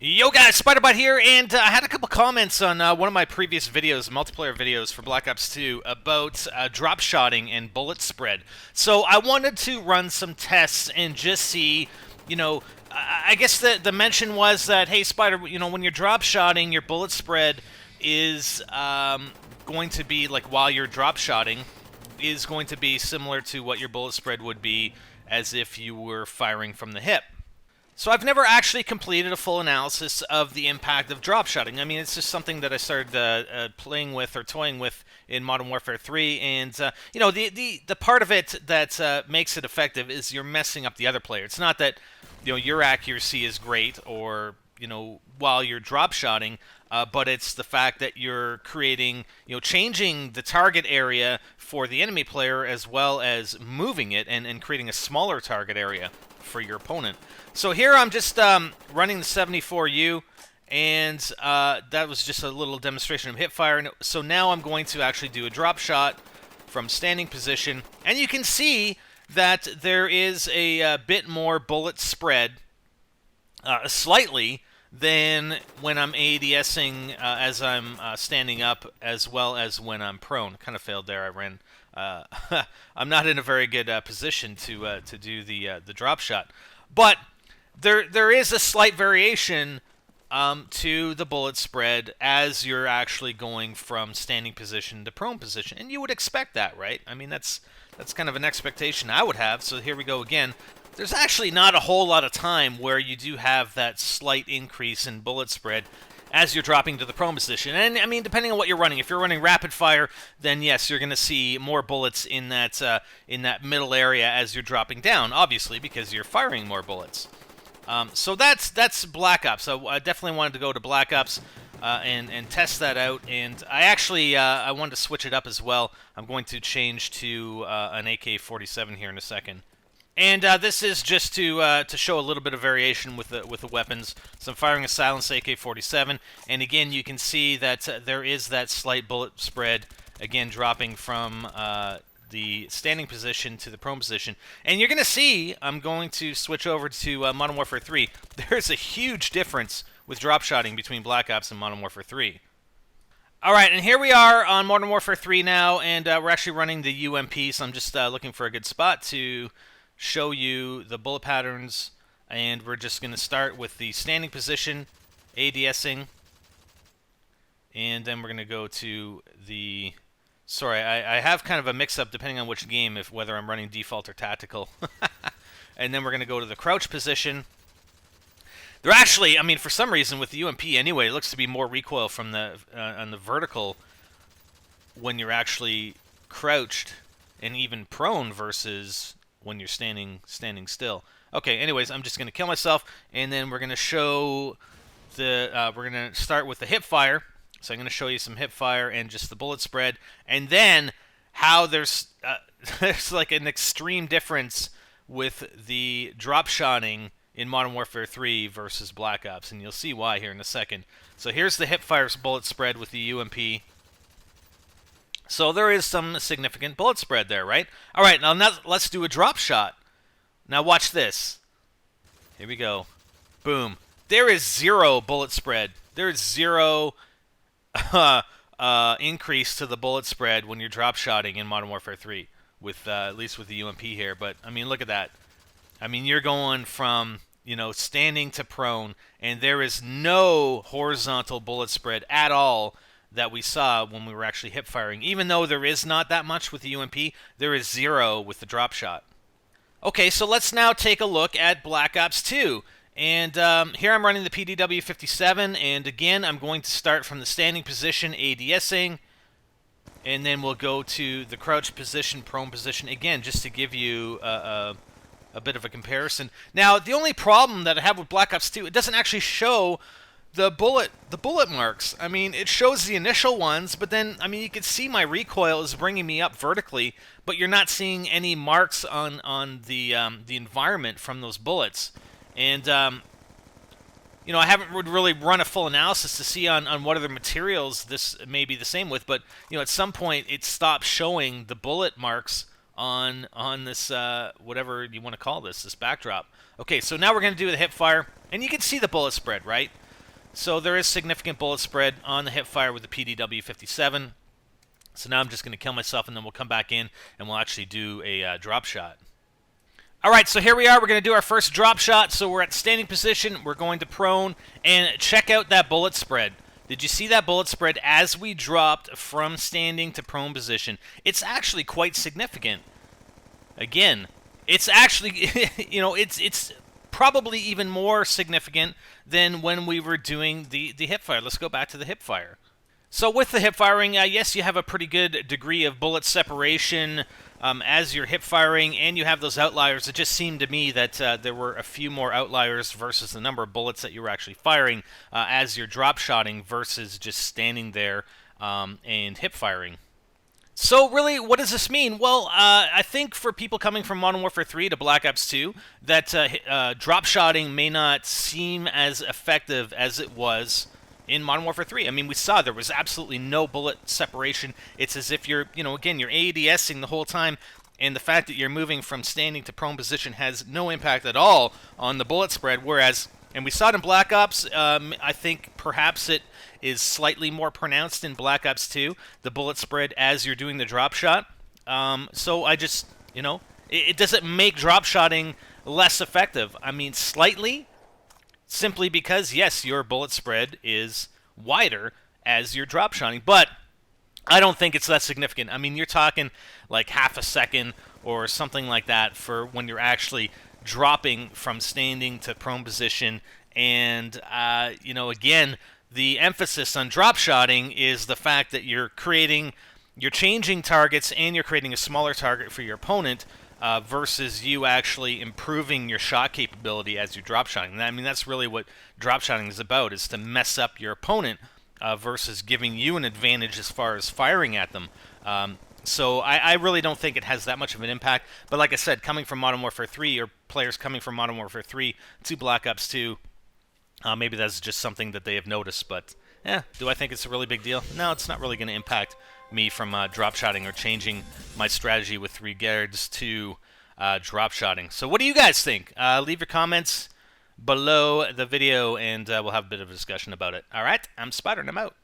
Yo guys, Spiderbot here, and I had a couple comments on one of my previous videos, multiplayer videos for Black Ops 2, about drop shotting and bullet spread. So I wanted to run some tests and just see, I guess the mention was that, hey Spider, when you're drop shotting, your bullet spread is going to be, like while you're drop shotting, is going to be similar to what your bullet spread would be as if you were firing from the hip. So I've never actually completed a full analysis of the impact of drop shotting. I mean, it's just something that I started playing with or toying with in Modern Warfare 3, and the part of it that makes it effective is you're messing up the other player. It's not that your accuracy is great or while you're drop shotting, but it's the fact that you're creating, changing the target area for the enemy player as well as moving it and creating a smaller target area for your opponent. So here I'm just running the 74U, and that was just a little demonstration of hip fire. So now I'm going to actually do a drop shot from standing position, and you can see that there is a bit more bullet spread, slightly, than when I'm ADSing as I'm standing up, as well as when I'm prone. Kind of failed there. I ran. I'm not in a very good position to do the drop shot, but there is a slight variation to the bullet spread as you're actually going from standing position to prone position, and you would expect that, right? I mean, that's kind of an expectation I would have. So here we go again. There's actually not a whole lot of time where you do have that slight increase in bullet spread as you're dropping to the prone position. And, I mean, depending on what you're running, if you're running rapid fire, then yes, you're going to see more bullets in that middle area as you're dropping down, obviously, because you're firing more bullets. So that's Black Ops. So I definitely wanted to go to Black Ops and test that out. And I actually I wanted to switch it up as well. I'm going to change to an AK-47 here in a second. And this is just to show a little bit of variation with the weapons. So I'm firing a silenced AK-47, and again you can see that there is that slight bullet spread, again dropping from the standing position to the prone position. And you're going to see, I'm going to switch over to Modern Warfare 3. There's a huge difference with drop shotting between Black Ops and Modern Warfare 3. Alright, and here we are on Modern Warfare 3 now, and we're actually running the UMP, so I'm just looking for a good spot to show you the bullet patterns, and we're just going to start with the standing position, ADSing, and then we're going to go to the... Sorry, I have kind of a mix-up depending on which game, whether I'm running default or tactical. And then we're going to go to the crouch position. They're actually, I mean, for some reason with the UMP anyway, it looks to be more recoil from the on the vertical when you're actually crouched and even prone versus when you're standing still. Okay, anyways, I'm just going to kill myself, and then we're going to show the, we're going to start with the hip fire. So I'm going to show you some hip fire and just the bullet spread, and then how there's like an extreme difference with the drop shotting in Modern Warfare 3 versus Black Ops, and you'll see why here in a second. So here's the hip fire bullet spread with the UMP. So there is some significant bullet spread there, right? All right, now let's do a drop shot. Now watch this. Here we go. Boom. There is zero bullet spread. There is zero increase to the bullet spread when you're drop shotting in Modern Warfare 3, with at least with the UMP here. But I mean, look at that. I mean, you're going from standing to prone, and there is no horizontal bullet spread at all that we saw when we were actually hip firing. Even though there is not that much with the UMP, there is zero with the drop shot. Okay, so let's now take a look at Black Ops 2. And here I'm running the PDW-57, and again, I'm going to start from the standing position, ADSing, and then we'll go to the crouch position, prone position, again, just to give you a bit of a comparison. Now, the only problem that I have with Black Ops 2, it doesn't actually show the bullet marks. I mean, it shows the initial ones, but then, I mean, you can see my recoil is bringing me up vertically, but you're not seeing any marks on the environment from those bullets. And, I haven't really run a full analysis to see on what other materials this may be the same with, but, at some point it stopped showing the bullet marks on this, whatever you want to call this backdrop. Okay, so now we're going to do the hip fire, and you can see the bullet spread, right? So there is significant bullet spread on the hip fire with the PDW-57. So now I'm just going to kill myself, and then we'll come back in, and we'll actually do a drop shot. All right, so here we are. We're going to do our first drop shot. So we're at standing position. We're going to prone, and check out that bullet spread. Did you see that bullet spread as we dropped from standing to prone position? It's actually quite significant. Again, it's actually, you know, it's probably even more significant than when we were doing the hip fire. Let's go back to the hip fire. So with the hip firing, yes, you have a pretty good degree of bullet separation as you're hip firing, and you have those outliers. It just seemed to me that there were a few more outliers versus the number of bullets that you were actually firing as you're drop shotting versus just standing there and hip firing. So really, what does this mean? Well, I think for people coming from Modern Warfare 3 to Black Ops 2, that drop shotting may not seem as effective as it was in Modern Warfare 3. I mean, we saw there was absolutely no bullet separation. It's as if you're, you know, again, you're ADSing the whole time, and the fact that you're moving from standing to prone position has no impact at all on the bullet spread, whereas, and we saw it in Black Ops, I think perhaps it is slightly more pronounced in Black Ops 2, the bullet spread as you're doing the drop shot. So I just, you know, it doesn't make drop shotting less effective. I mean, slightly, simply because, yes, your bullet spread is wider as you're drop shotting, but I don't think it's that significant. I mean, you're talking like half a second or something like that for when you're actually dropping from standing to prone position. And, you know, again, the emphasis on drop shotting is the fact that you're changing targets and you're creating a smaller target for your opponent versus you actually improving your shot capability as you're drop shotting. I mean, that's really what drop shotting is about, is to mess up your opponent versus giving you an advantage as far as firing at them. So I really don't think it has that much of an impact. But like I said, coming from Modern Warfare 3, or players coming from Modern Warfare 3 to Black Ops 2, maybe that's just something that they have noticed. But yeah, do I think it's a really big deal? No, it's not really going to impact me from drop shotting or changing my strategy with regards to drop shotting. So what do you guys think? Leave your comments below the video, and we'll have a bit of a discussion about it. All right, I'm Spider, and I'm out.